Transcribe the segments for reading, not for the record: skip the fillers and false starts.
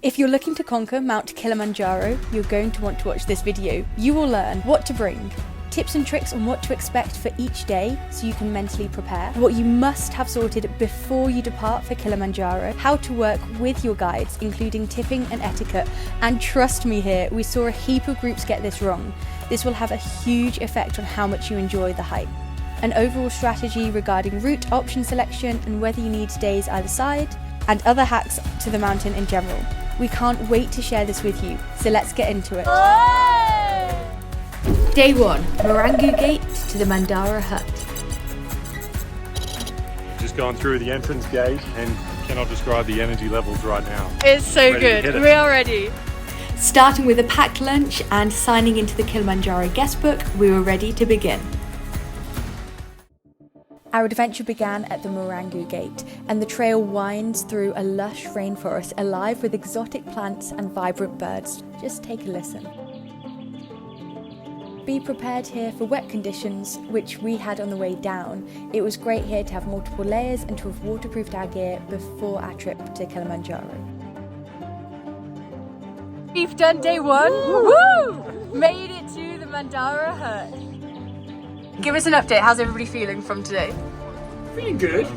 If you're looking to conquer Mt Kilimanjaro, you're going to want to watch this video. You will learn what to bring, tips and tricks on what to expect for each day so you can mentally prepare, what you must have sorted before you depart for Kilimanjaro, how to work with your guides, including tipping and etiquette, and trust me here, we saw a heap of groups get this wrong. This will have a huge effect on how much you enjoy the hike. An overall strategy regarding route option selection and whether you need days either side, and other hacks to the mountain in general. We can't wait to share this with you, so let's get into it. Day 1, Marangu Gate to the Mandara Hut. Just gone through the entrance gate and cannot describe the energy levels right now. It's so good, we are ready. Starting with a packed lunch and signing into the Kilimanjaro guestbook, we were ready to begin. Our adventure began at the Marangu Gate, and the trail winds through a lush rainforest alive with exotic plants and vibrant birds. Just take a listen. Be prepared here for wet conditions, which we had on the way down. It was great here to have multiple layers and to have waterproofed our gear before our trip to Kilimanjaro. We've done day 1. Woo! Made it to the Mandara Hut. Give us an update. How's everybody feeling from today? Feeling good.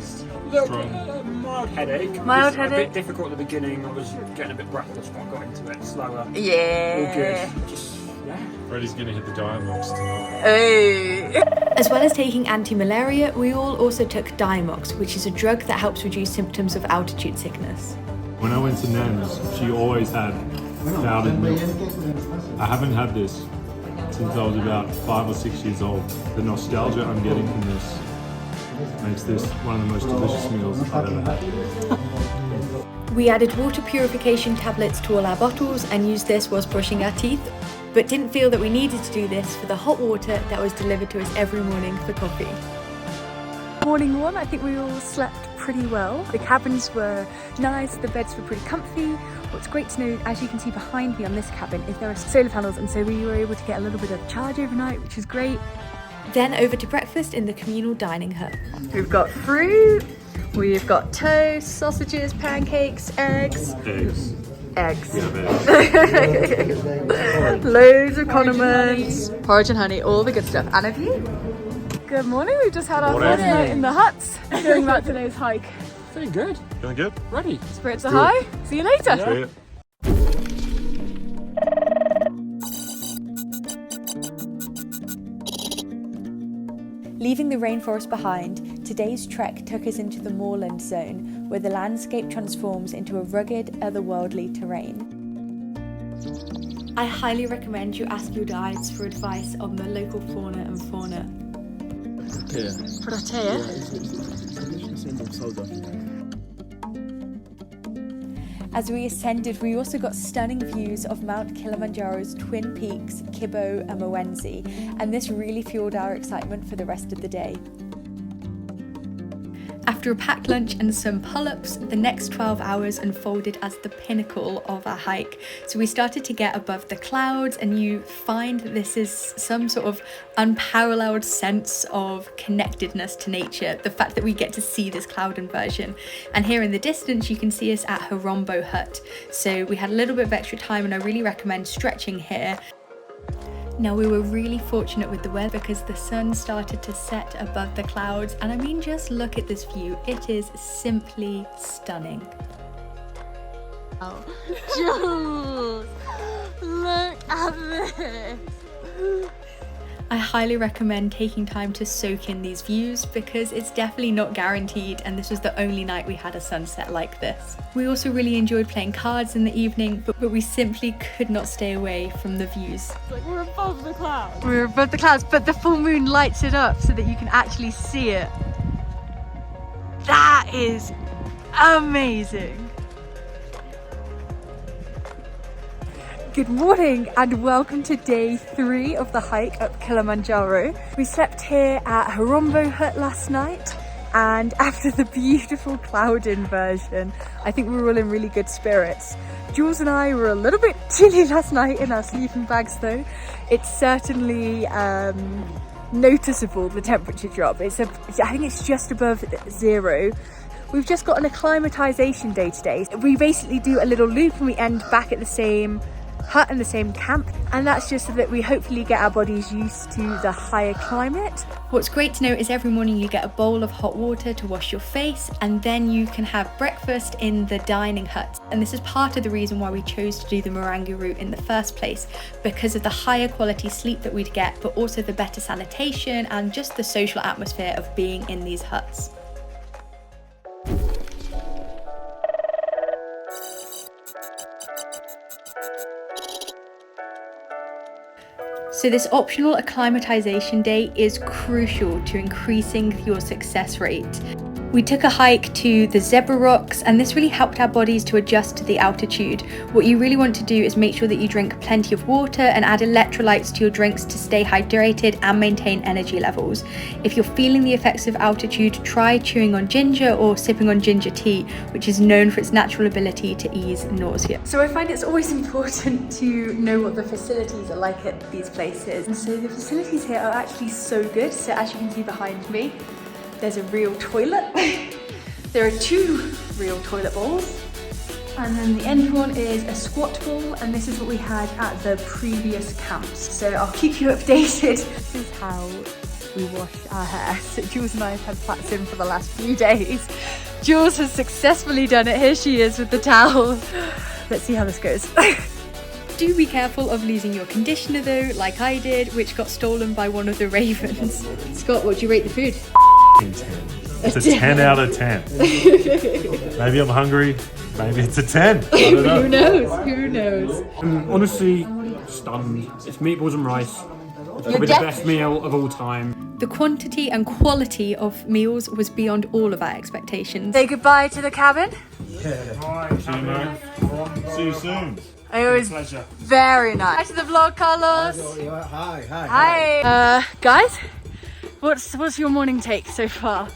Mild headache. Mild A headache. bit difficult at the beginning. I was getting a bit breathless, but I got into it slower. Yeah. All good. Just, yeah. Freddie's gonna hit the Diamox tonight. Hey. As well as taking anti-malaria, we all also took Diamox, which is a drug that helps reduce symptoms of altitude sickness. When I went to Nan's, she always had powdered milk. I haven't had this since I was about 5 or 6 years old. The nostalgia I'm getting from this makes this one of the most delicious meals I've ever had. We added water purification tablets to all our bottles and used this whilst brushing our teeth, but didn't feel that we needed to do this for the hot water that was delivered to us every morning for coffee. Morning 1, I think we all slept pretty well. The cabins were nice, the beds were pretty comfy. What's great to know, as you can see behind me on this cabin, is there are solar panels, and so we were able to get a little bit of charge overnight, which is great. Then over to breakfast in the communal dining hut. We've got fruit, we've got toast, sausages, pancakes, eggs. Eggs. Loads of condiments, porridge and honey, all the good stuff. And have you? Good morning, we've just had our first night in the huts doing about today's hike. Feeling good. Feeling good? Ready. Spirits are high. See you later. Yeah. Leaving the rainforest behind, today's trek took us into the moorland zone, where the landscape transforms into a rugged, otherworldly terrain. I highly recommend you ask your guides for advice on the local fauna and fauna. As we ascended, we also got stunning views of Mount Kilimanjaro's twin peaks, Kibo and Mwenzi, and this really fueled our excitement for the rest of the day. After a packed lunch and some pull-ups, the next 12 hours unfolded as the pinnacle of our hike. So we started to get above the clouds, and you find that this is some sort of unparalleled sense of connectedness to nature, the fact that we get to see this cloud inversion. And here in the distance, you can see us at Harombo Hut. So we had a little bit of extra time, and I really recommend stretching here. Now, we were really fortunate with the weather because the sun started to set above the clouds, and I mean, just look at this view. It is simply stunning. Oh, Jules, look at this. I highly recommend taking time to soak in these views because it's definitely not guaranteed, and this was the only night we had a sunset like this. We also really enjoyed playing cards in the evening, but we simply could not stay away from the views. It's like we're above the clouds. We're above the clouds, but the full moon lights it up so that you can actually see it. That is amazing. Good morning and welcome to day 3 of the hike up Kilimanjaro. We slept here at Harombo Hut last night, and after the beautiful cloud inversion, I think we were all in really good spirits. Jules and I were a little bit chilly last night in our sleeping bags though. It's certainly noticeable, the temperature drop. I think it's just above 0. We've just got an acclimatization day today. We basically do a little loop and we end back at the same hut and the same camp, and that's just so that we hopefully get our bodies used to the higher climate. What's great to know is every morning you get a bowl of hot water to wash your face, and then you can have breakfast in the dining hut. And this is part of the reason why we chose to do the Marangu Route in the first place, because of the higher quality sleep that we'd get, but also the better sanitation and just the social atmosphere of being in these huts. So this optional acclimatization day is crucial to increasing your success rate. We took a hike to the zebra rocks, and this really helped our bodies to adjust to the altitude. What you really want to do is make sure that you drink plenty of water and add electrolytes to your drinks to stay hydrated and maintain energy levels. If you're feeling the effects of altitude, try chewing on ginger or sipping on ginger tea, which is known for its natural ability to ease nausea. So I find it's always important to know what the facilities are like at these places. And so the facilities here are actually so good. So as you can see behind me, there's a real toilet. There are 2 real toilet bowls. And then the end one is a squat bowl, and this is what we had at the previous camps. So I'll keep you updated. This is how we wash our hair. So Jules and I have had plaits in for the last few days. Jules has successfully done it. Here she is with the towel. Let's see how this goes. Do be careful of losing your conditioner though, like I did, which got stolen by one of the ravens. Scott, what do you rate the food? 10. It's a 10 out of 10. Maybe I'm hungry. Maybe it's a 10. I don't know. Who knows? Who knows? I'm honestly stunned. It's meatballs and rice. It's probably the best meal of all time. The quantity and quality of meals was beyond all of our expectations. Say goodbye to the cabin. See you, mate. See you soon. It was Pleasure. very nice. Back to the vlog, Carlos. Hi. Guys, what's your morning take so far?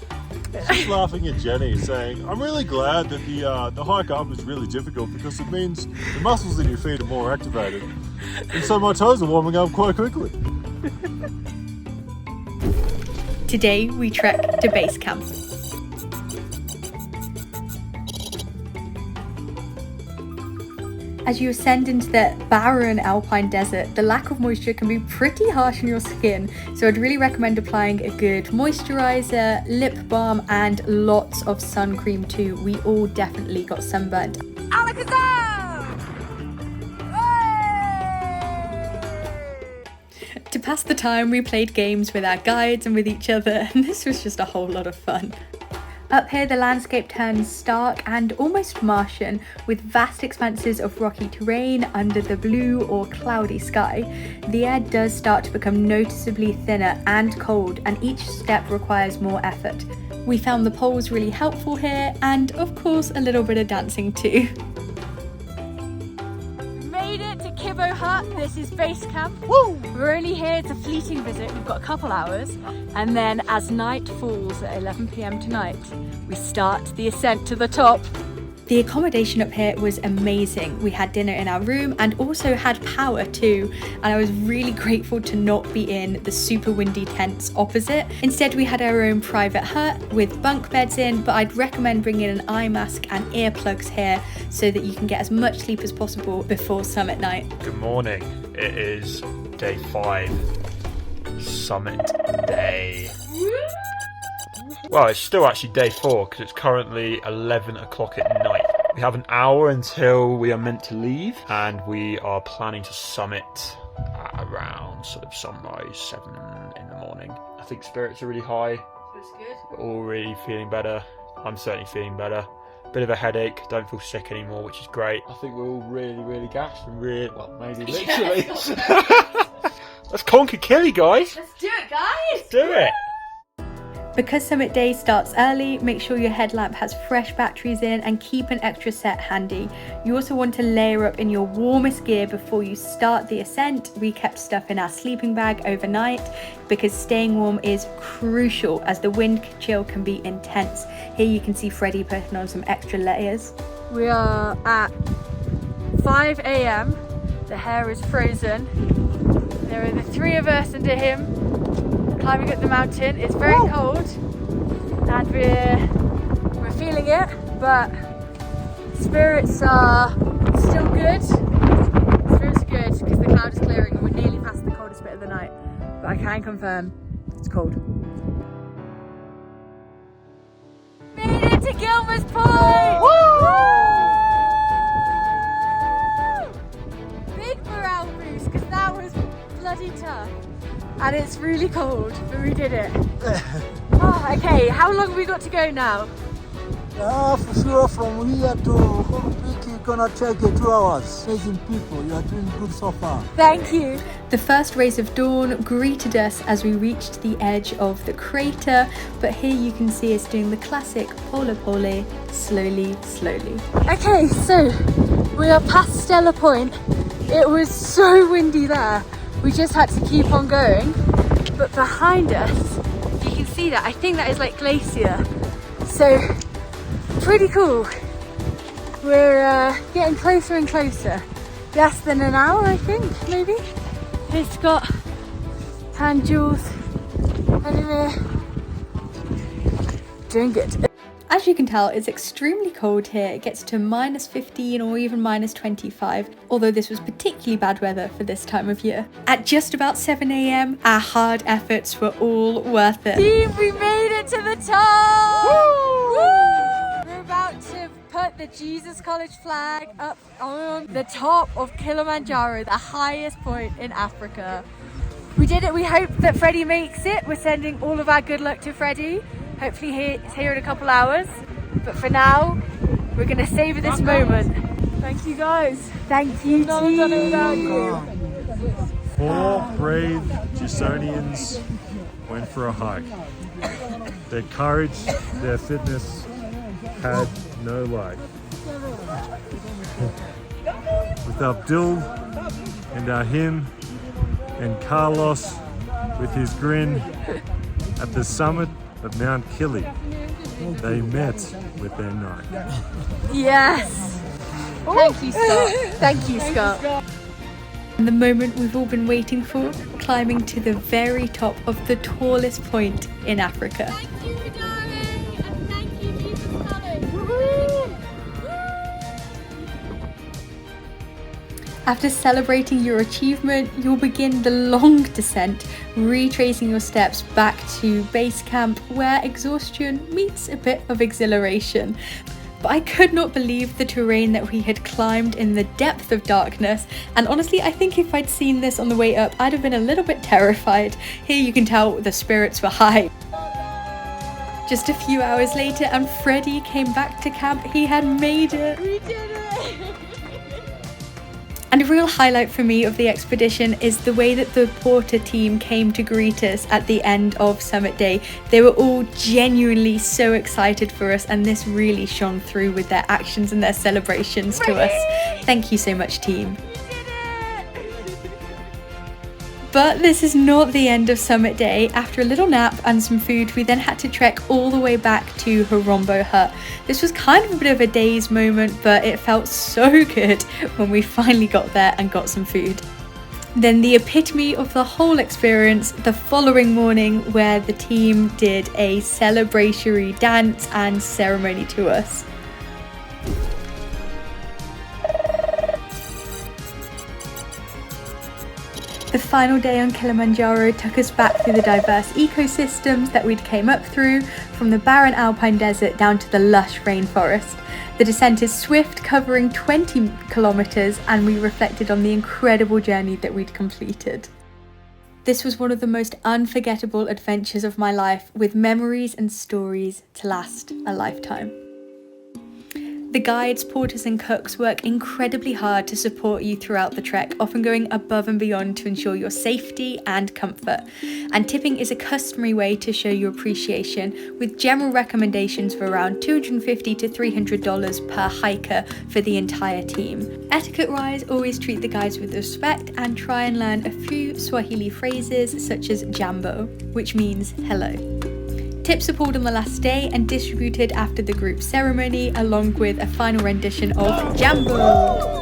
Just laughing at Jenny, saying, I'm really glad that the hike up is really difficult because it means the muscles in your feet are more activated. And so my toes are warming up quite quickly. Today we trek to base camp. As you ascend into the barren alpine desert, the lack of moisture can be pretty harsh on your skin, so I'd really recommend applying a good moisturizer, lip balm, and lots of sun cream too. We all definitely got sunburnt. To pass the time, we played games with our guides and with each other, and this was just a whole lot of fun. Up here, the landscape turns stark and almost Martian, with vast expanses of rocky terrain under the blue or cloudy sky. The air does start to become noticeably thinner and cold, and each step requires more effort. We found the poles really helpful here, and of course a little bit of dancing too. Made it to Kibbo Hut. This is base camp. Woo! We're only here, it's a fleeting visit. We've got a couple hours, and then as night falls at 11 p.m. tonight, we start the ascent to the top. The accommodation up here was amazing. We had dinner in our room and also had power too, and I was really grateful to not be in the super windy tents opposite. Instead, we had our own private hut with bunk beds in, but I'd recommend bringing an eye mask and earplugs here so that you can get as much sleep as possible before summit night. Good morning. It is day 5, summit day. Well, it's still actually day 4 because it's currently 11 o'clock at night. We have an hour until we are meant to leave, and we are planning to summit at around sort of sunrise, 7 in the morning. I think spirits are really high. Feels good. We're all really feeling better. I'm certainly feeling better. Bit of a headache, don't feel sick anymore, which is great. I think we're all really gassed and well, maybe literally. Let's conquer Kili, guys. Let's do it, guys. Let's do it. Because summit day starts early, make sure your headlamp has fresh batteries in and keep an extra set handy. You also want to layer up in your warmest gear before you start the ascent. We kept stuff in our sleeping bag overnight because staying warm is crucial as the wind chill can be intense. Here you can see Freddie putting on some extra layers. We are at 5 a.m. The hair is frozen. There are the 3 of us under him. Climbing up the mountain. It's very cold and we're feeling feeling it, but spirits are still good. Spirits are good because the cloud is clearing and we're nearly past the coldest bit of the night. But I can confirm it's cold. Made it to Gilmer's Point! Woo! Big morale boost because that was bloody tough. And it's really cold, but we did it. Oh, okay, how long have we got to go now? For sure, from here to Home Peak, you're gonna take 2 hours. Amazing people, you are doing good so far. Thank you. The first rays of dawn greeted us as we reached the edge of the crater, but here you can see us doing the classic pole pole, slowly, slowly. Okay, so we are past Stella Point. It was so windy there. We just had to keep on going. But behind us, you can see that. I think that is like glacier. So, pretty cool. We're getting closer and closer. Less than an hour, I think, maybe. Here's Scott and Jules. Anyway, doing good. As you can tell, it's extremely cold here. It gets to -15 or even -25, although this was particularly bad weather for this time of year. At just about 7 AM, our hard efforts were all worth it. Team, we made it to the top! Woo! Woo! We're about to put the Jesus College flag up on the top of Kilimanjaro, the highest point in Africa. We did it. We hope that Freddie makes it. We're sending all of our good luck to Freddie. Hopefully he's here in a couple hours. But for now, we're going to savor this moment. Thank you guys. Thank you, team. Done it without you. 4 brave Gisonians went for a hike. Their courage, their fitness had no like. With Abdul and Ahim and Carlos with his grin at the summit of Mt Kili, they met with their night. Yes. Thank you, Scott. Thank you, Scott. And the moment we've all been waiting for, climbing to the very top of the tallest point in Africa. Thank you, darling, and thank you, Jesus College. After celebrating your achievement, you'll begin the long descent, retracing your steps back to base camp where exhaustion meets a bit of exhilaration. But I could not believe the terrain that we had climbed in the depth of darkness, and honestly I think if I'd seen this on the way up I'd have been a little bit terrified. Here you can tell the spirits were high. Just a few hours later and Freddie came back to camp. He had made it. We did it. And a real highlight for me of the expedition is the way that the Porter team came to greet us at the end of Summit Day. They were all genuinely so excited for us, and this really shone through with their actions and their celebrations to us. Thank you so much, team. But this is not the end of Summit Day. After a little nap and some food, we then had to trek all the way back to Harombo Hut. This was kind of a bit of a day's moment, but it felt so good when we finally got there and got some food. Then the epitome of the whole experience, the following morning, where the team did a celebratory dance and ceremony to us. The final day on Kilimanjaro took us back through the diverse ecosystems that we'd came up through, from the barren alpine desert down to the lush rainforest. The descent is swift, covering 20 kilometers, and we reflected on the incredible journey that we'd completed. This was one of the most unforgettable adventures of my life, with memories and stories to last a lifetime. The guides, porters and cooks work incredibly hard to support you throughout the trek, often going above and beyond to ensure your safety and comfort. And tipping is a customary way to show your appreciation, with general recommendations for around $250 to $300 per hiker for the entire team. Etiquette-wise, always treat the guides with respect and try and learn a few Swahili phrases such as jambo, which means hello. Tips are pulled on the last day and distributed after the group ceremony, along with a final rendition of Jambo.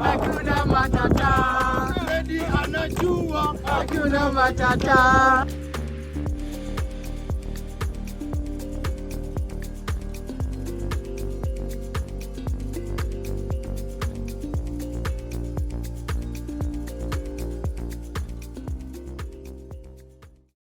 Hakuna matata. Hakuna matata.